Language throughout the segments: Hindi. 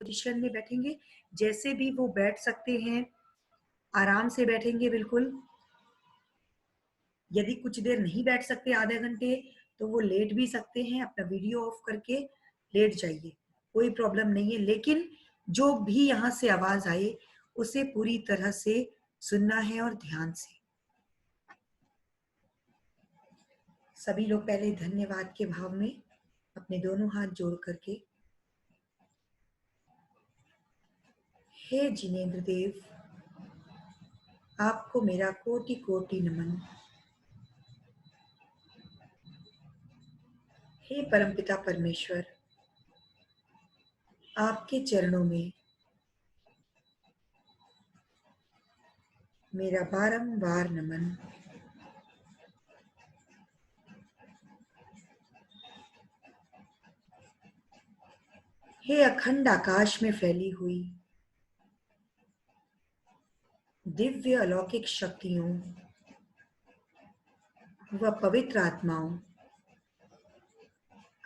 पोजीशन में बैठेंगे, जैसे भी वो बैठ सकते हैं, आराम से बैठेंगे बिल्कुल। यदि कुछ देर नहीं बैठ सकते आधे घंटे, तो वो लेट भी सकते हैं, अपना वीडियो ऑफ करके लेट जाइए, कोई प्रॉब्लम नहीं है। लेकिन जो भी यहाँ से आवाज़ आए, उसे पूरी तरह से सुनना है और ध्यान से। सभी लोग पहले धन्यवाद के भाव में अपने दोनों हाथ जोड़ करके, हे जिनेंद्र देव, आपको मेरा कोटि कोटि नमन। हे परमपिता परमेश्वर, आपके चरणों में मेरा बारंबार नमन। हे अखंड आकाश में फैली हुई दिव्य अलौकिक शक्तियों व पवित्र आत्माओं,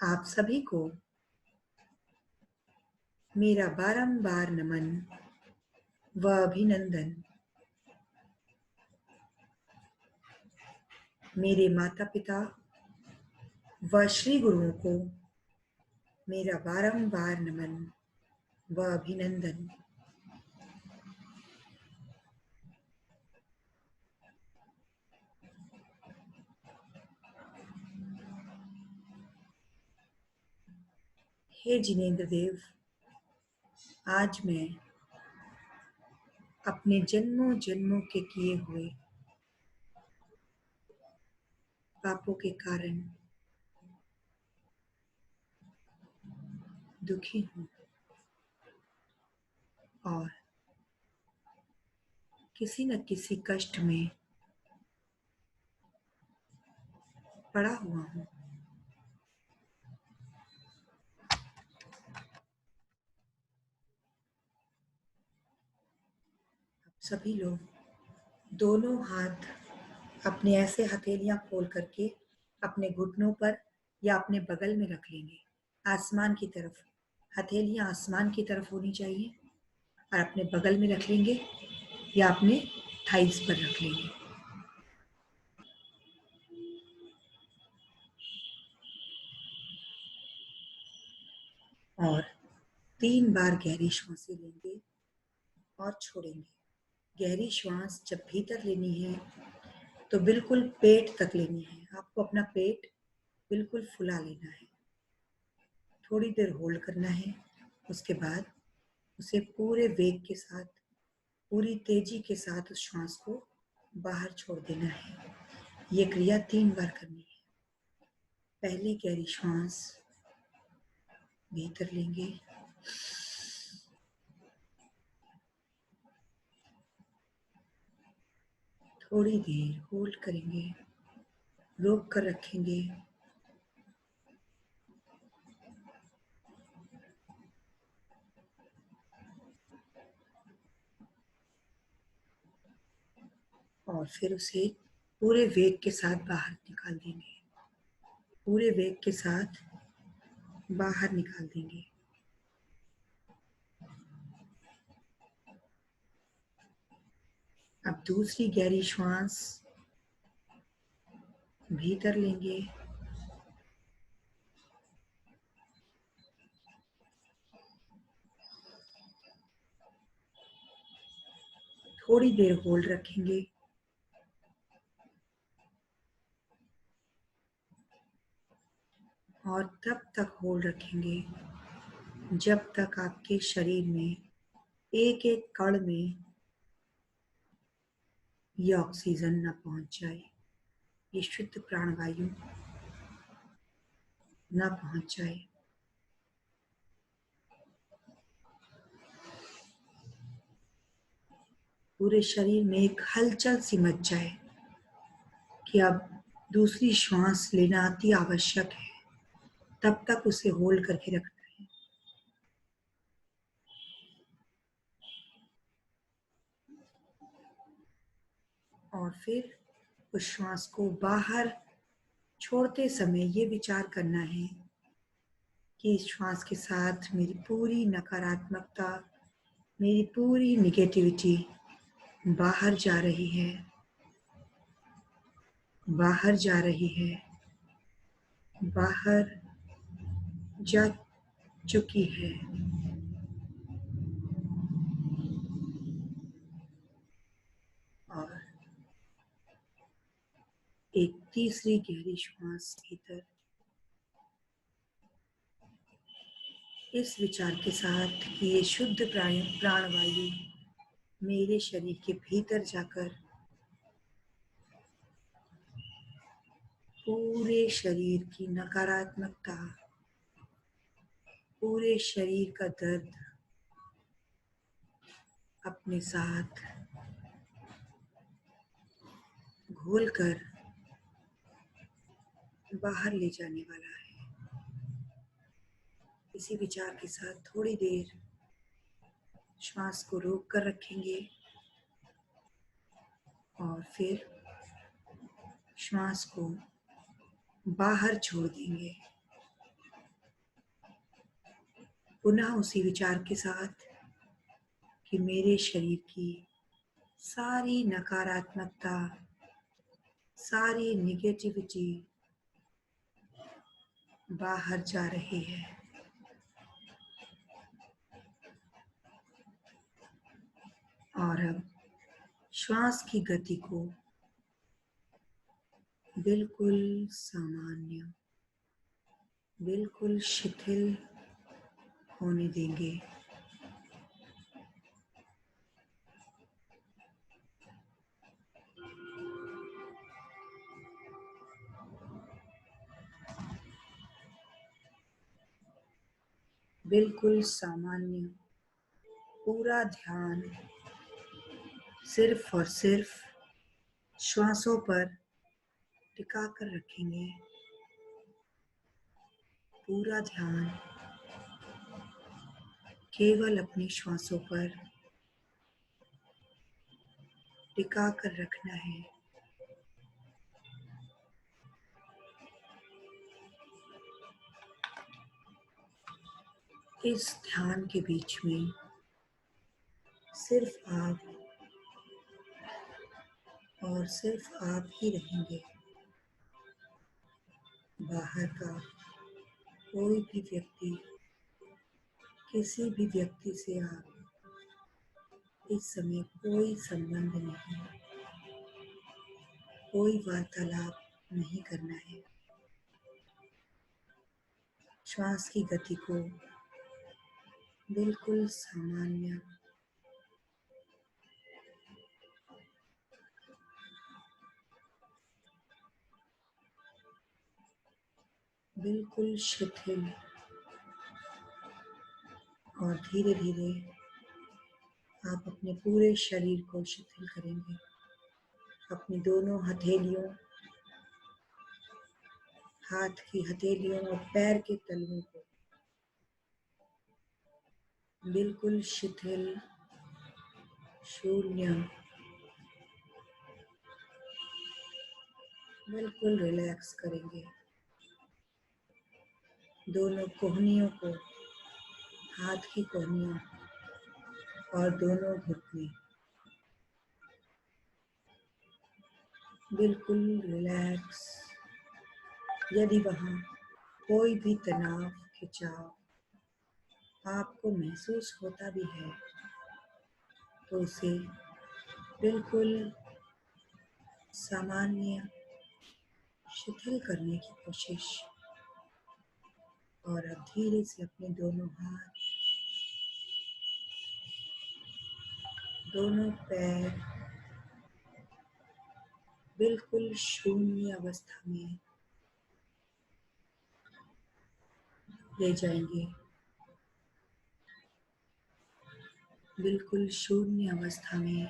आप सभी को मेरा बारंबार नमन व अभिनंदन। मेरे माता पिता व श्री गुरुओं को मेरा बारंबार नमन व अभिनंदन। हे जिनेंद्र देव, आज मैं अपने जन्मों जन्मों के किए हुए पापों के कारण दुखी हूँ और किसी न किसी कष्ट में पड़ा हुआ हूँ। सभी लोग दोनों हाथ अपने ऐसे हथेलियां खोल करके अपने घुटनों पर या अपने बगल में रख लेंगे, आसमान की तरफ। हथेलियां आसमान की तरफ होनी चाहिए और अपने बगल में रख लेंगे या अपने थाइस पर रख लेंगे। और 3 बार गहरी सांसें लेंगे और छोड़ेंगे। गहरी श्वास जब भीतर लेनी है तो बिल्कुल पेट तक लेनी है। आपको अपना पेट बिल्कुल फुला लेना है, थोड़ी देर होल्ड करना है, उसके बाद उसे पूरे वेग के साथ, पूरी तेजी के साथ उस श्वास को बाहर छोड़ देना है। ये क्रिया 3 बार करनी है। पहली गहरी श्वास भीतर लेंगे, थोड़ी देर होल्ड करेंगे, रोक कर रखेंगे, और फिर उसे पूरे वेग के साथ बाहर निकाल देंगे। पूरे वेग के साथ बाहर निकाल देंगे। अब दूसरी गहरी श्वास भीतर लेंगे, थोड़ी देर होल्ड रखेंगे, और तब तक होल्ड रखेंगे जब तक आपके शरीर में एक एक कण में ये ऑक्सीजन न पहुंच जाए, ये शुद्ध प्राणवायु न पहुंच जाए। पूरे शरीर में एक हलचल सी मच जाए कि अब दूसरी श्वास लेना अति आवश्यक है, तब तक उसे होल्ड करके रखना है। और फिर उस श्वास को बाहर छोड़ते समय ये विचार करना है कि इस श्वास के साथ मेरी पूरी नकारात्मकता, मेरी पूरी निगेटिविटी बाहर जा रही है, बाहर जा रही है, बाहर जा चुकी है। और एक तीसरी गहरी श्वास भीतर, इस विचार के साथ कि ये शुद्ध प्राणवायु मेरे शरीर के भीतर जाकर पूरे शरीर की नकारात्मकता, पूरे शरीर का दर्द अपने साथ घोलकर बाहर ले जाने वाला है। इसी विचार के साथ थोड़ी देर श्वास को रोक कर रखेंगे और फिर श्वास को बाहर छोड़ देंगे। पुनः उसी विचार के साथ कि मेरे शरीर की सारी नकारात्मकता, सारी निगेटिविटी बाहर जा रही है। और अब श्वास की गति को बिल्कुल सामान्य, बिल्कुल शिथिल होने देंगे। बिल्कुल सामान्य, पूरा ध्यान सिर्फ और सिर्फ श्वासों पर टिका कर रखेंगे। पूरा ध्यान केवल अपनी श्वासों पर टिका कर रखना है। इस ध्यान के बीच में सिर्फ आप और सिर्फ आप ही रहेंगे। बाहर का कोई भी व्यक्ति, किसी भी व्यक्ति से आप इस समय कोई संबंध नहीं, कोई वार्तालाप नहीं करना है। श्वास की गति को बिल्कुल सामान्य, बिल्कुल शिथिल और धीरे धीरे आप अपने पूरे शरीर को शिथिल करेंगे। अपनी दोनों हथेलियों, हाथ की हथेलियों और पैर के तलवों को बिल्कुल शिथिल, शून्य, बिल्कुल रिलैक्स करेंगे। दोनों कोहनियों को, हाथ की कोहनियों और दोनों घुटने बिल्कुल रिलैक्स। यदि वहाँ कोई भी तनाव, खिंचाव आपको महसूस होता भी है तो उसे बिल्कुल सामान्य, शिथिल करने की कोशिश। और अब धीरे से अपने दोनों हाथ, दोनों पैर बिल्कुल शून्य अवस्था में ले जाएंगे। बिल्कुल शून्य अवस्था में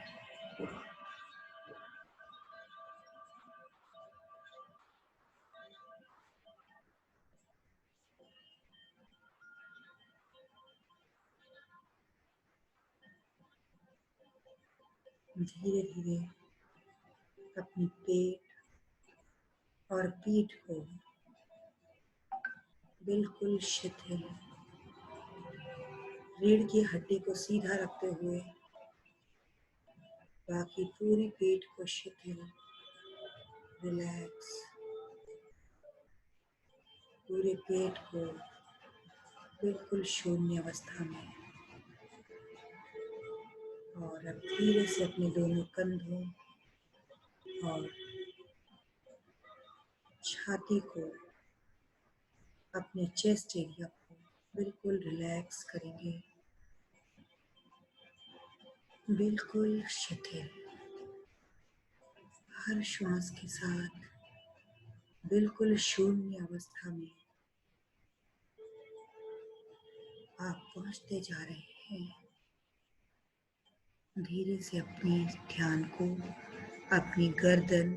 धीरे धीरे अपनी पेट और पीठ को बिल्कुल शिथिल। रीढ़ की हड्डी को सीधा रखते हुए बाकी पूरी पेट को शिथिल, रिलैक्स। पूरे पेट को बिल्कुल शून्य अवस्था में। और अब धीरे से अपने दोनों कंधों और छाती को, अपने चेस्ट एरिया को बिल्कुल रिलैक्स करेंगे, बिल्कुल शिथिल। हर श्वास के साथ बिल्कुल शून्य अवस्था में आप पहुंचते जा रहे हैं। धीरे से अपने ध्यान को अपनी गर्दन,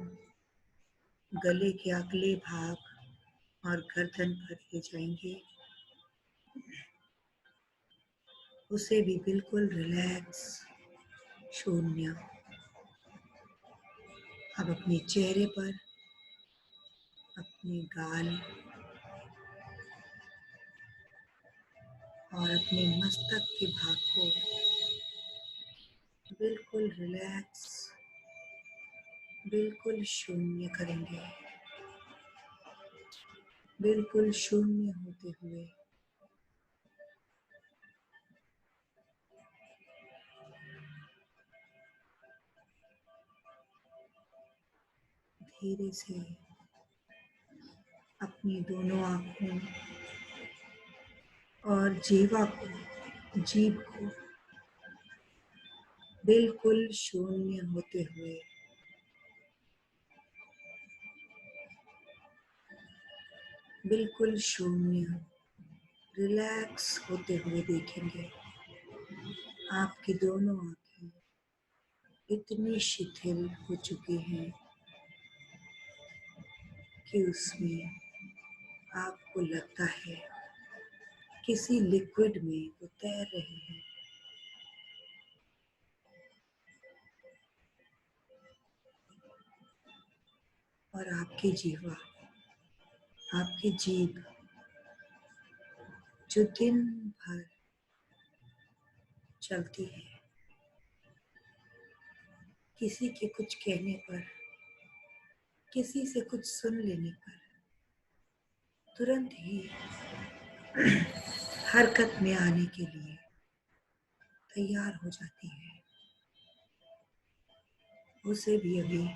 गले के अगले भाग और गर्दन पर ले जाएंगे। उसे भी बिल्कुल रिलैक्स, शून्य। अब अपने चेहरे पर, अपने गाल और अपने मस्तक के भाग को बिल्कुल रिलैक्स, बिल्कुल शून्य करेंगे। बिल्कुल शून्य होते हुए धीरे से अपनी दोनों आँखों और जीभ को बिल्कुल शून्य होते हुए, बिल्कुल शून्य, रिलैक्स होते हुए देखेंगे। आपकी दोनों आँखें इतनी शिथिल हो चुकी हैं कि उसमें आपको लगता है किसी लिक्विड में वो तैर रहे हैं। और आपकी जीभ जो दिन भर चलती है, किसी के कुछ कहने पर, किसी से कुछ सुन लेने पर तुरंत ही हरकत में आने के लिए तैयार हो जाती है, उसे भी अभी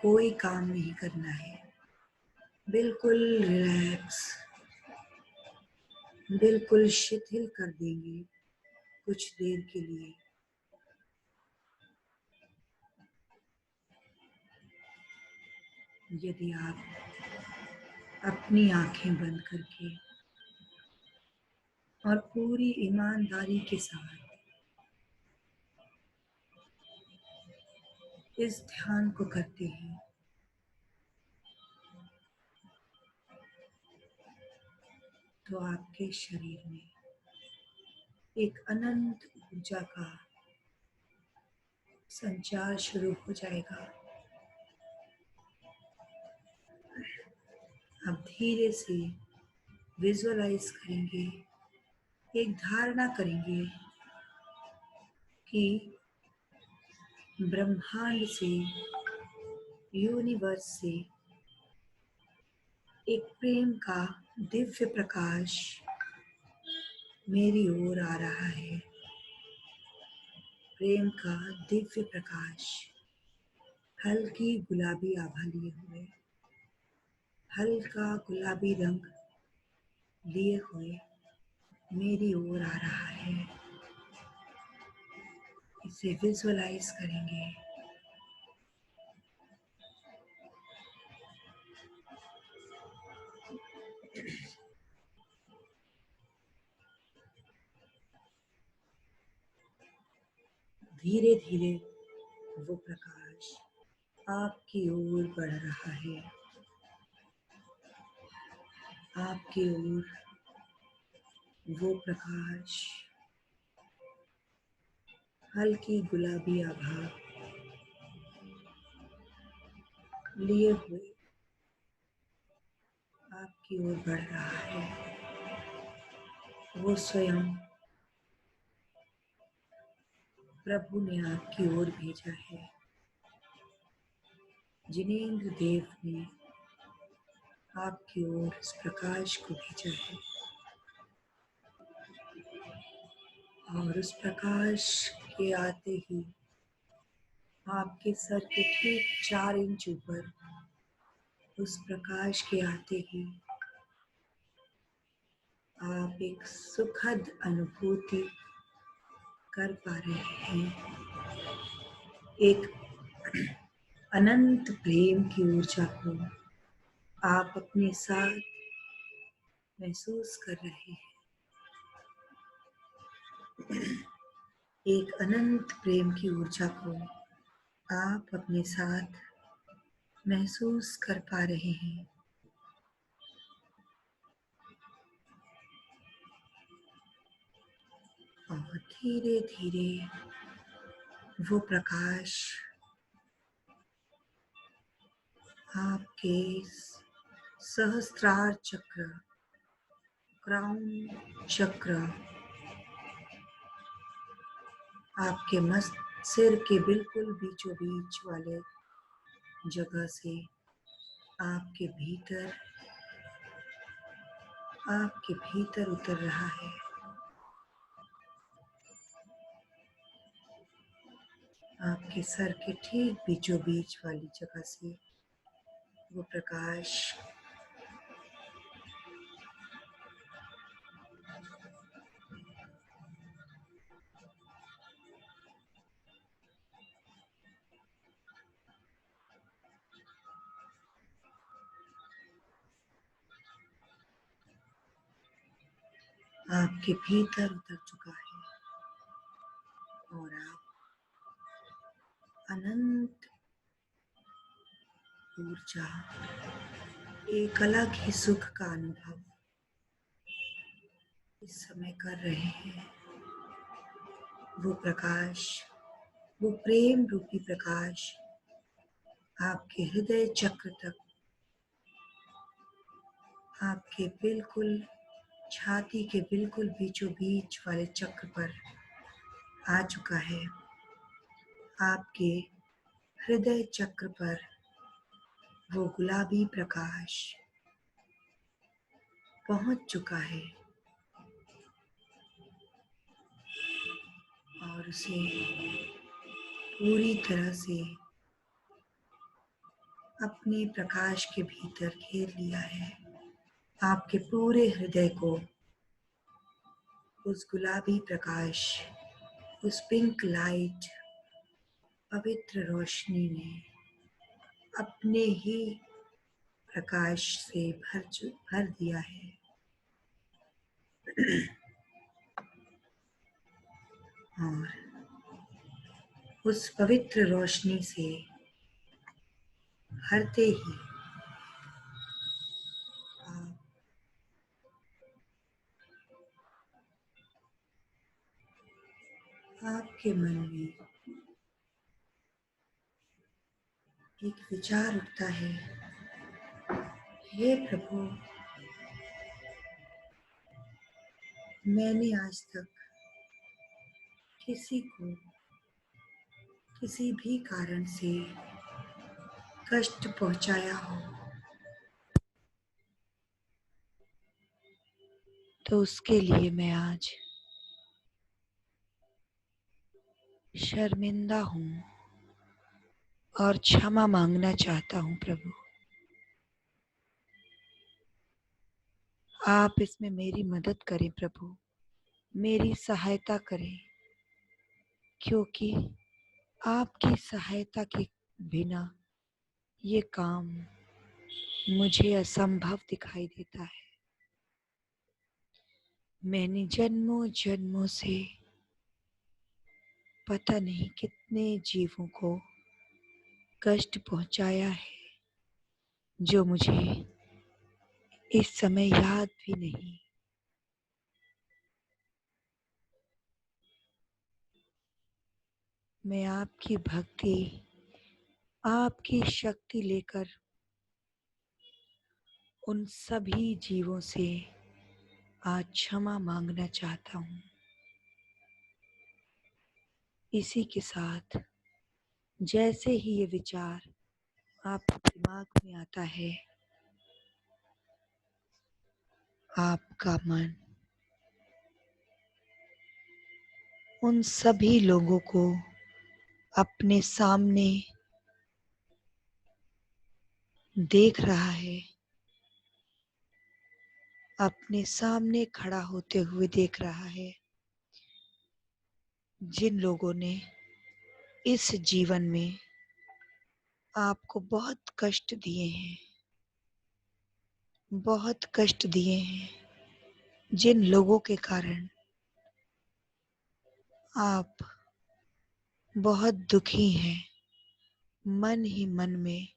कोई काम नहीं करना है। बिल्कुल रिलैक्स, बिल्कुल शिथिल कर देंगे कुछ देर के लिए। यदि आप अपनी आंखें बंद करके और पूरी ईमानदारी के साथ इस ध्यान को करते हैं, तो आपके शरीर में एक अनंत ऊर्जा का संचार शुरू हो जाएगा। आप धीरे से विजुअलाइज करेंगे, एक धारणा करेंगे कि ब्रह्मांड से, यूनिवर्स से एक प्रेम का दिव्य प्रकाश मेरी ओर आ रहा है। प्रेम का दिव्य प्रकाश हल्की गुलाबी आभा लिए हुए, हल्का गुलाबी रंग लिए हुए मेरी ओर आ रहा है। इसे विजुअलाइज करेंगे। धीरे धीरे वो प्रकाश आपकी ओर बढ़ रहा है, आपकी ओर वो प्रकाश हल्की गुलाबी आभा लिए हुए आपकी ओर बढ़ रहा है। वो स्वयं प्रभु ने आपकी ओर भेजा है। जिनेंद्र देव ने आपकी ओर इस प्रकाश को भेजा है और उस प्रकाश के आते ही आपके सर के ठीक 4 इंच ऊपर उस प्रकाश के आते ही आप एक सुखद अनुभूति कर पा रहे हैं। एक अनंत प्रेम की ऊर्जा को आप अपने साथ महसूस कर रहे हैं। एक अनंत प्रेम की ऊर्जा को आप अपने साथ महसूस कर पा रहे हैं। और धीरे धीरे वो प्रकाश आपके सहस्त्रार चक्र, क्राउन चक्र, आपके मस्त सिर के बिल्कुल बीचों बीच वाले जगह से आपके भीतर उतर रहा है। आपके सर के ठीक बीचों बीच वाली जगह से वो प्रकाश आपके भीतर उतर चुका है और आप अनंत ऊर्जा, एक अलग ही सुख का अनुभव इस समय कर रहे हैं। वो प्रकाश, वो प्रेम रूपी प्रकाश आपके हृदय चक्र तक, आपके बिल्कुल छाती के बिल्कुल बीचों बीच वाले चक्र पर आ चुका है। आपके हृदय चक्र पर वो गुलाबी प्रकाश पहुंच चुका है और उसे पूरी तरह से अपने प्रकाश के भीतर घेर लिया है। आपके पूरे हृदय को उस गुलाबी प्रकाश, उस पिंक लाइट, पवित्र रोशनी ने अपने ही प्रकाश से भर दिया है। और उस पवित्र रोशनी से भरते ही आप आपके मन में एक विचार उठता है, हे प्रभु, मैंने आज तक किसी को किसी भी कारण से कष्ट पहुंचाया हो तो उसके लिए मैं आज शर्मिंदा हूँ और क्षमा मांगना चाहता हूँ। प्रभु, आप इसमें मेरी मदद करें। प्रभु, मेरी सहायता करें, क्योंकि आपकी सहायता के बिना ये काम मुझे असंभव दिखाई देता है। मैंने जन्मों जन्मों से पता नहीं कितने जीवों को कष्ट पहुंचाया है, जो मुझे इस समय याद भी नहीं। मैं आपकी भक्ति, आपकी शक्ति लेकर उन सभी जीवों से आज क्षमा मांगना चाहता हूँ। इसी के साथ जैसे ही ये विचार आपके दिमाग में आता है, आपका मन उन सभी लोगों को अपने सामने देख रहा है, अपने सामने खड़ा होते हुए देख रहा है, जिन लोगों ने इस जीवन में आपको बहुत कष्ट दिए हैं, बहुत कष्ट दिए हैं, जिन लोगों के कारण आप बहुत दुखी हैं, मन ही मन में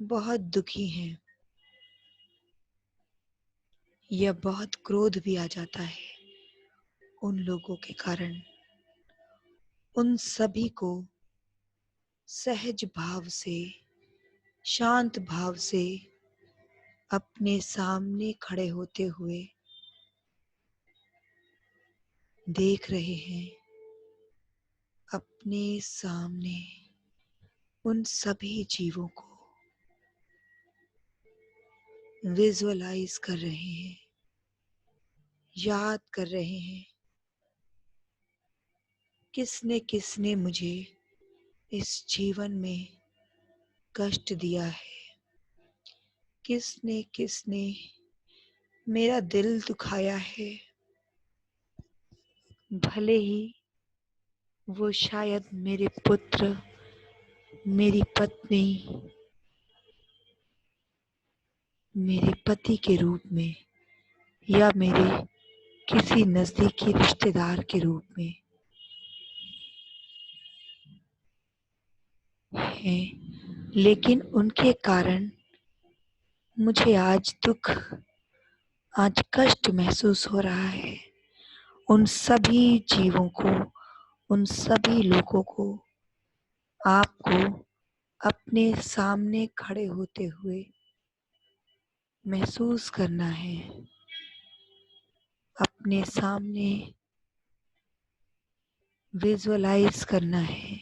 बहुत दुखी हैं, या बहुत क्रोध भी आ जाता है उन लोगों के कारण। उन सभी को सहज भाव से, शांत भाव से अपने सामने खड़े होते हुए देख रहे हैं। अपने सामने उन सभी जीवों को विजुअलाइज कर रहे हैं, याद कर रहे हैं, किसने किसने मुझे इस जीवन में कष्ट दिया है, किसने किसने मेरा दिल दुखाया है। भले ही वो शायद मेरे पुत्र, मेरी पत्नी, मेरे पति के रूप में, या मेरे किसी नजदीकी रिश्तेदार के रूप में हैं, लेकिन उनके कारण मुझे आज दुख, आज कष्ट महसूस हो रहा है। उन सभी जीवों को, उन सभी लोगों को आपको अपने सामने खड़े होते हुए महसूस करना है, अपने सामने विजुअलाइज करना है।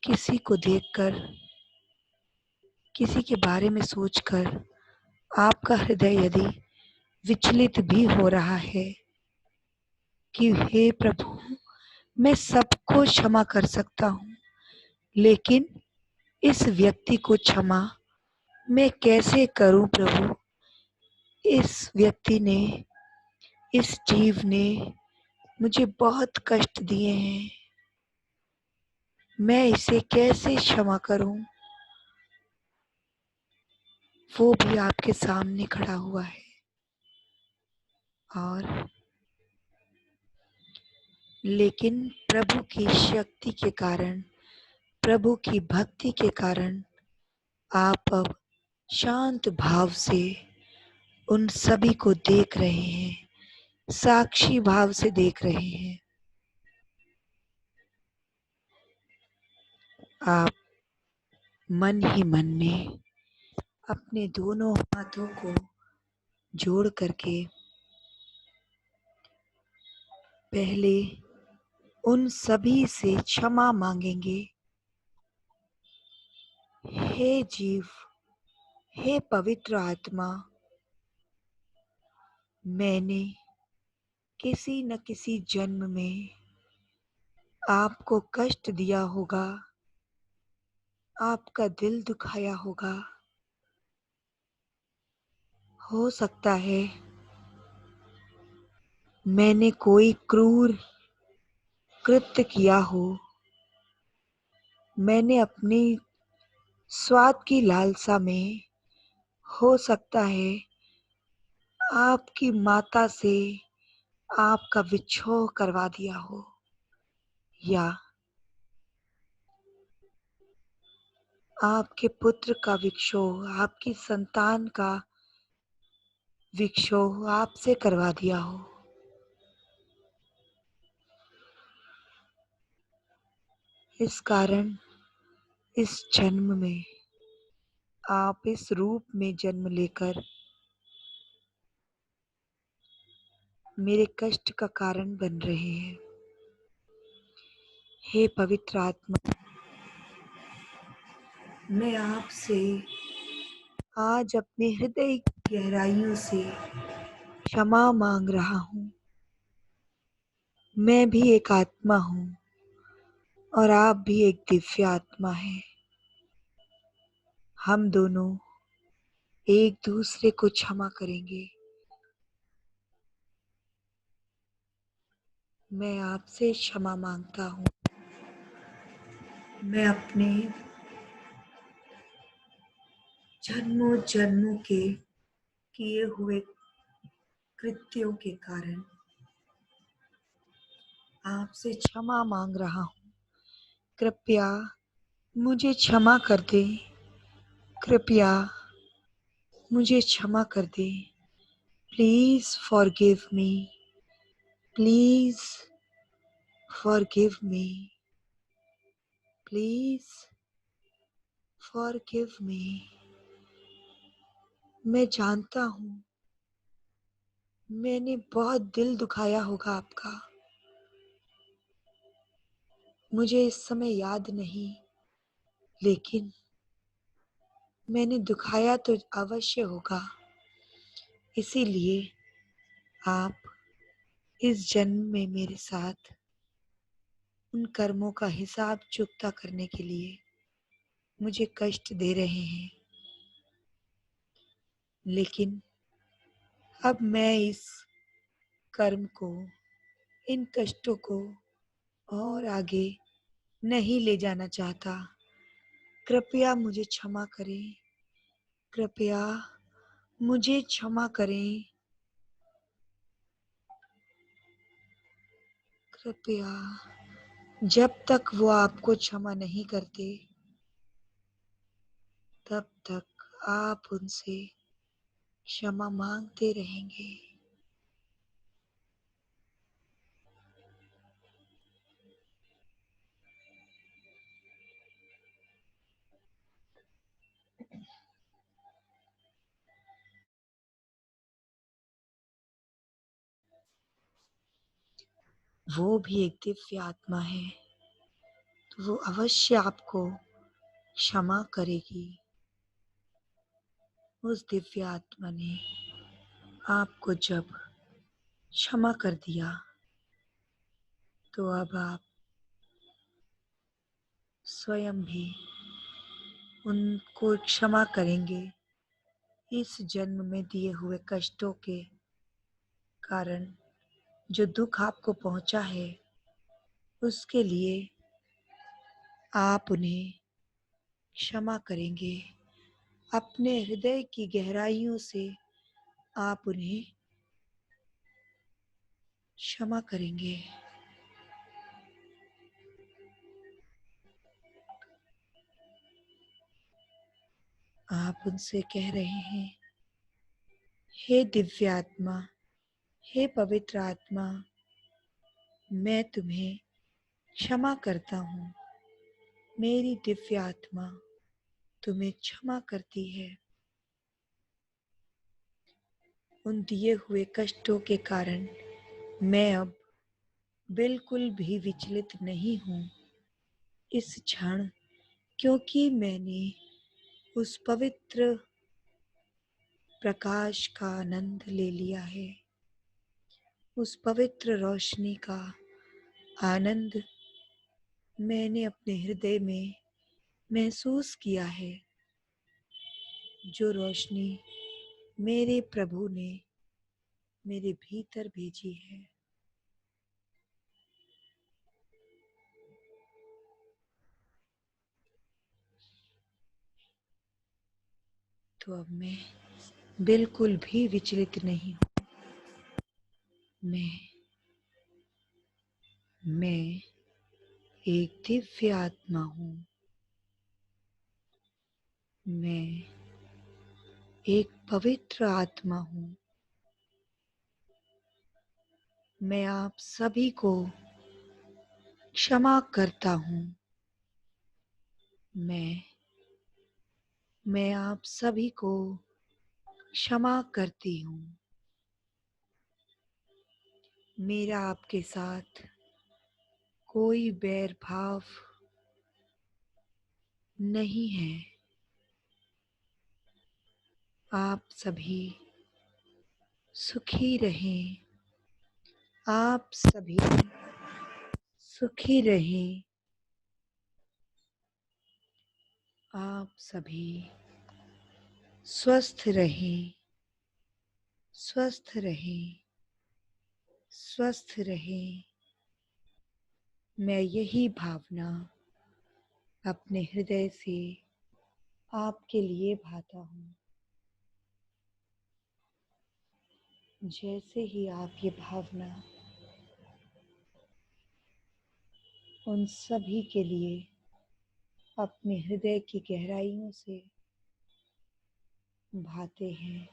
किसी को देखकर, किसी के बारे में सोचकर आपका हृदय यदि विचलित भी हो रहा है कि हे प्रभु, मैं सबको क्षमा कर सकता हूँ, लेकिन इस व्यक्ति को क्षमा मैं कैसे करूं प्रभु? इस व्यक्ति ने, इस जीव ने मुझे बहुत कष्ट दिए हैं, मैं इसे कैसे क्षमा करूं? वो भी आपके सामने खड़ा हुआ है, और लेकिन प्रभु की शक्ति के कारण, प्रभु की भक्ति के कारण आप अब शांत भाव से उन सभी को देख रहे हैं, साक्षी भाव से देख रहे हैं। आप मन ही मन में अपने दोनों हाथों को जोड़ करके पहले उन सभी से क्षमा मांगेंगे। हे जीव, हे पवित्र आत्मा, मैंने किसी न किसी जन्म में आपको कष्ट दिया होगा, आपका दिल दुखाया होगा। हो सकता है मैंने कोई क्रूर कृत्य किया हो, मैंने अपनी स्वाद की लालसा में, हो सकता है आपकी माता से आपका विछोह करवा दिया हो, या आपके पुत्र का विक्षोह, आपकी संतान का विक्षोह आपसे करवा दिया हो। इस कारण इस जन्म में आप इस रूप में जन्म लेकर मेरे कष्ट का कारण बन रहे हैं। हे पवित्र आत्मा, मैं आपसे आज अपने हृदय की गहराइयों से क्षमा मांग रहा हूँ। मैं भी एक आत्मा हूँ और आप भी एक दिव्य आत्मा है। हम दोनों एक दूसरे को क्षमा करेंगे। मैं आपसे क्षमा मांगता हूँ। मैं अपने जन्मों जन्मों के किए हुए कृत्यों के कारण आपसे क्षमा मांग रहा हूँ। कृपया मुझे क्षमा कर दे। कृपया मुझे क्षमा कर दे। Please forgive me. Please forgive me. Please forgive me. मैं जानता हूँ मैंने बहुत दिल दुखाया होगा आपका। मुझे इस समय याद नहीं, लेकिन मैंने दुखाया तो अवश्य होगा। इसीलिए आप इस जन्म में मेरे साथ उन कर्मों का हिसाब चुकता करने के लिए मुझे कष्ट दे रहे हैं। लेकिन अब मैं इस कर्म को, इन कष्टों को और आगे नहीं ले जाना चाहता। कृपया मुझे क्षमा करें। कृपया मुझे क्षमा करें। कृपया। जब तक वो आपको क्षमा नहीं करते, तब तक आप उनसे क्षमा मांगते रहेंगे। वो भी एक दिव्य आत्मा है, तो वो अवश्य आपको क्षमा करेगी। उस दिव्य आत्मा ने आपको जब क्षमा कर दिया, तो अब आप स्वयं भी उनको क्षमा करेंगे। इस जन्म में दिए हुए कष्टों के कारण जो दुख आपको पहुंचा है, उसके लिए आप उन्हें क्षमा करेंगे। अपने हृदय की गहराइयों से आप उन्हें क्षमा करेंगे। आप उनसे कह रहे हैं, हे दिव्य आत्मा, हे पवित्र आत्मा, मैं तुम्हें क्षमा करता हूँ। मेरी दिव्य आत्मा तुम्हें क्षमा करती है। उन दिए हुए कष्टों के कारण मैं अब बिल्कुल भी विचलित नहीं हूँ इस क्षण, क्योंकि मैंने उस पवित्र प्रकाश का आनंद ले लिया है। उस पवित्र रोशनी का आनंद मैंने अपने हृदय में महसूस किया है। जो रोशनी मेरे प्रभु ने मेरे भीतर भेजी है। तो अब मैं बिल्कुल भी विचलित नहीं हूँ। मैं एक दिव्य आत्मा हूँ। मैं एक पवित्र आत्मा हूँ। मैं आप सभी को क्षमा करता हूँ। मैं आप सभी को क्षमा करती हूँ। मेरा आपके साथ कोई बैर भाव नहीं है। आप सभी सुखी रहें। आप सभी सुखी रहें। आप सभी स्वस्थ रहें। स्वस्थ रहें। स्वस्थ रहें। मैं यही भावना अपने हृदय से आपके लिए भाता हूँ। जैसे ही आप ये भावना उन सभी के लिए अपने हृदय की गहराइयों से भाते हैं,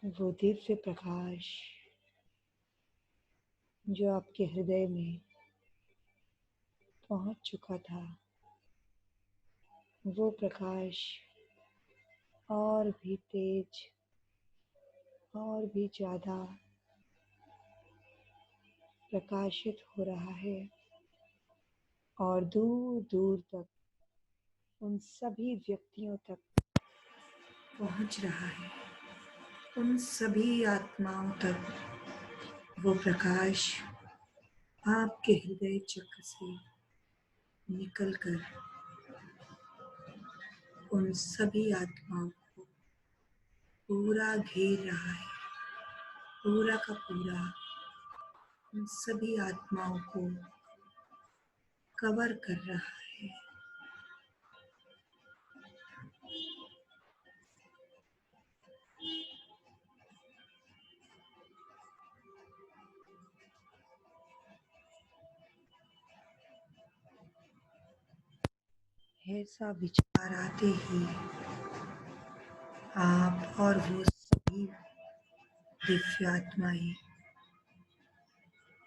वो दिव्य प्रकाश जो आपके हृदय में पहुंच चुका था, वो प्रकाश और भी तेज और भी ज़्यादा प्रकाशित हो रहा है और दूर दूर तक उन सभी व्यक्तियों तक पहुंच रहा है। उन सभी आत्माओं तक वो प्रकाश आपके हृदय चक्र से निकलकर उन सभी आत्माओं को पूरा घेर रहा है। पूरा का पूरा उन सभी आत्माओं को कवर कर रहा है। ऐसा विचार आते ही आप और वो सभी दिव्य आत्माएं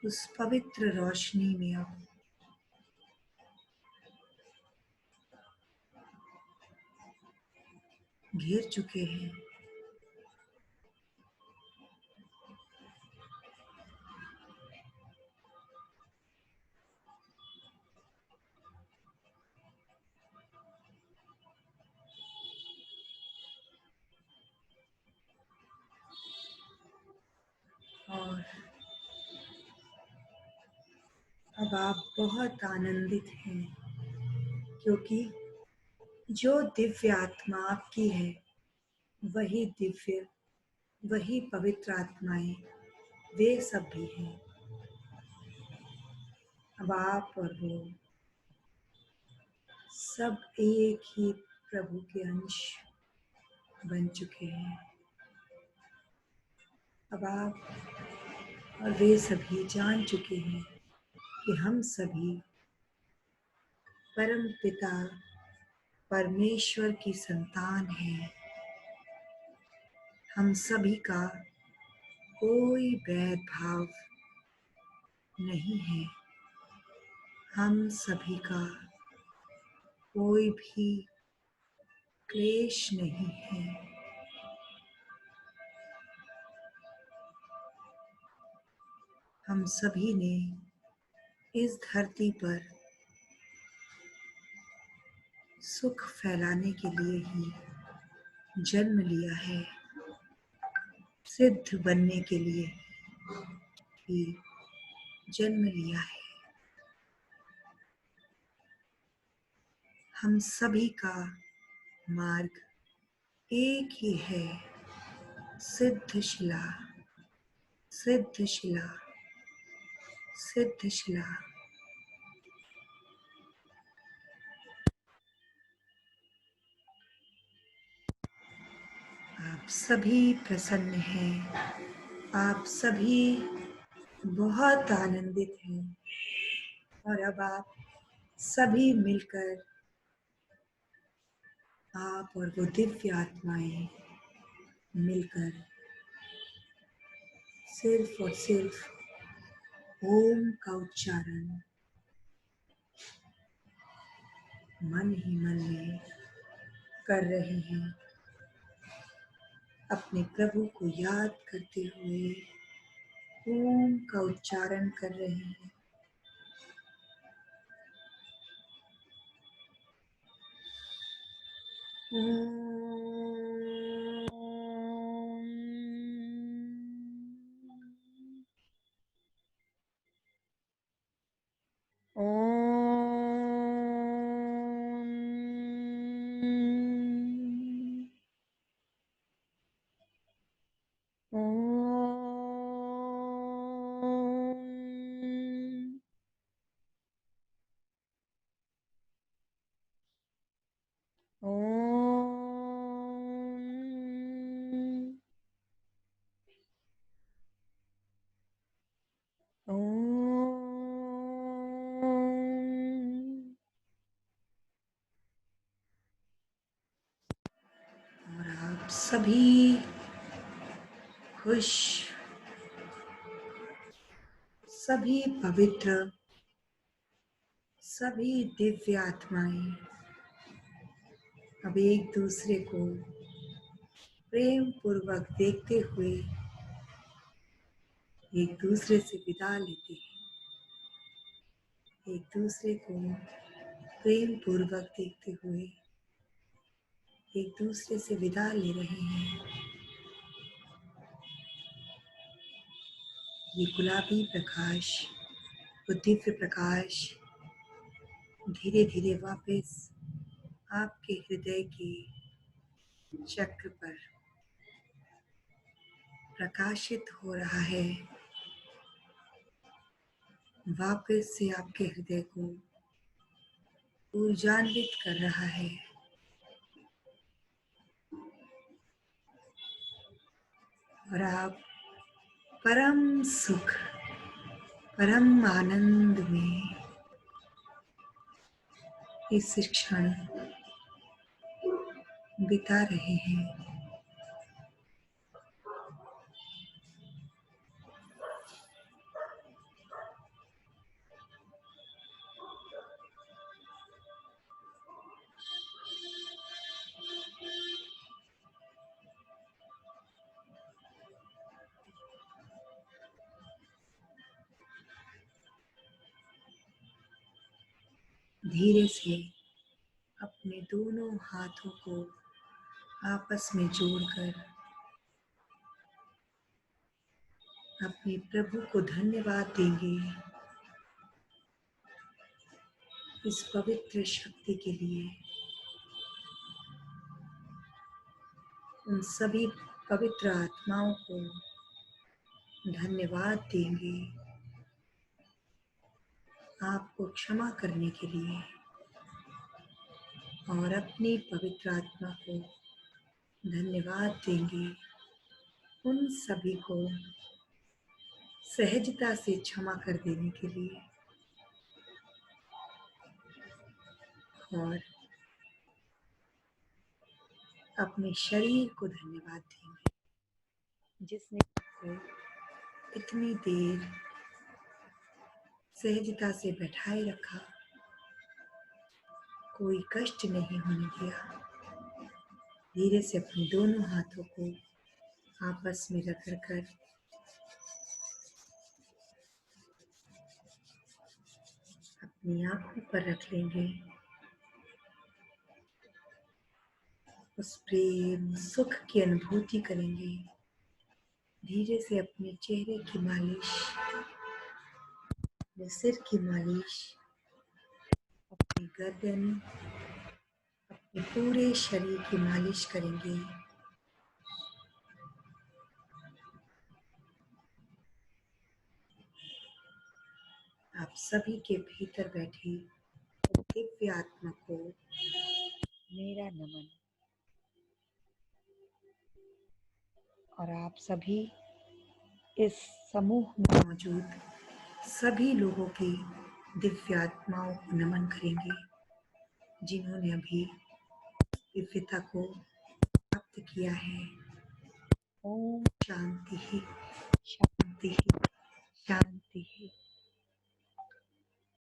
उस पवित्र रोशनी में अब घिर चुके हैं। और अब आप बहुत आनंदित हैं क्योंकि जो दिव्य आत्मा आपकी है वही दिव्य, वही पवित्र आत्माएं वे सब भी हैं। अब आप और वो सब एक ही प्रभु के अंश बन चुके हैं। अब आप और वे सभी जान चुके हैं कि हम सभी परम पिता परमेश्वर की संतान हैं। हम सभी का कोई भेदभाव नहीं है। हम सभी का कोई भी क्लेश नहीं है। हम सभी ने इस धरती पर सुख फैलाने के लिए ही जन्म लिया है। सिद्ध बनने के लिए ही जन्म लिया है। हम सभी का मार्ग एक ही है, सिद्धशिला, सिद्धशिला, सिद्धशिला। आप सभी प्रसन्न हैं। आप सभी बहुत आनंदित हैं और अब आप सभी मिलकर आप और वो दिव्य आत्माएं मिलकर सिर्फ और सिर्फ ओम का उच्चारण मन ही मन में कर रहे हैं, अपने प्रभु को याद करते हुए ओम का उच्चारण कर रहे हैं। और आप सभी खुश, सभी पवित्र, सभी दिव्य आत्माएं अब एक दूसरे को प्रेम पूर्वक देखते हुए एक दूसरे से विदा लेते हैं। एक दूसरे को प्रेम पूर्वक देखते हुए एक दूसरे से विदा ले रहे हैं। ये गुलाबी प्रकाश, वो दिव्य प्रकाश धीरे धीरे वापस आपके हृदय के चक्र पर प्रकाशित हो रहा है। वापस से आपके हृदय को ऊर्जान्वित कर रहा है। और आप परम सुख, परम आनंद में इस क्षण बिता रहे हैं। धीरे से अपने दोनों हाथों को आपस में जोड़कर अपने प्रभु को धन्यवाद देंगे इस पवित्र शक्ति के लिए। उन सभी पवित्र आत्माओं को धन्यवाद देंगे आपको क्षमा करने के लिए, और अपनी पवित्र आत्मा को धन्यवाद देंगे उन सभी को सहजता से क्षमा कर देने के लिए। और अपने शरीर को धन्यवाद देंगे जिसने आपको इतनी देर सहजता से बैठाए रखा, कोई कष्ट नहीं होने दिया। धीरे से अपने दोनों हाथों को आपस में रगड़ कर अपनी आंखों पर रख लेंगे। उस प्रेम सुख की अनुभूति करेंगे। धीरे से अपने चेहरे की मालिश, अपने सिर की मालिश, अपनी गर्दन, अपने पूरे शरीर की मालिश करेंगे। आप सभी के भीतर बैठी दिव्य आत्मा को मेरा नमन। और आप सभी इस समूह में मौजूद सभी लोगों की दिव्य आत्माओं को नमन करेंगे जिन्होंने अभी दिव्यता को प्राप्त किया है। ओम शांति, शांति, शांति।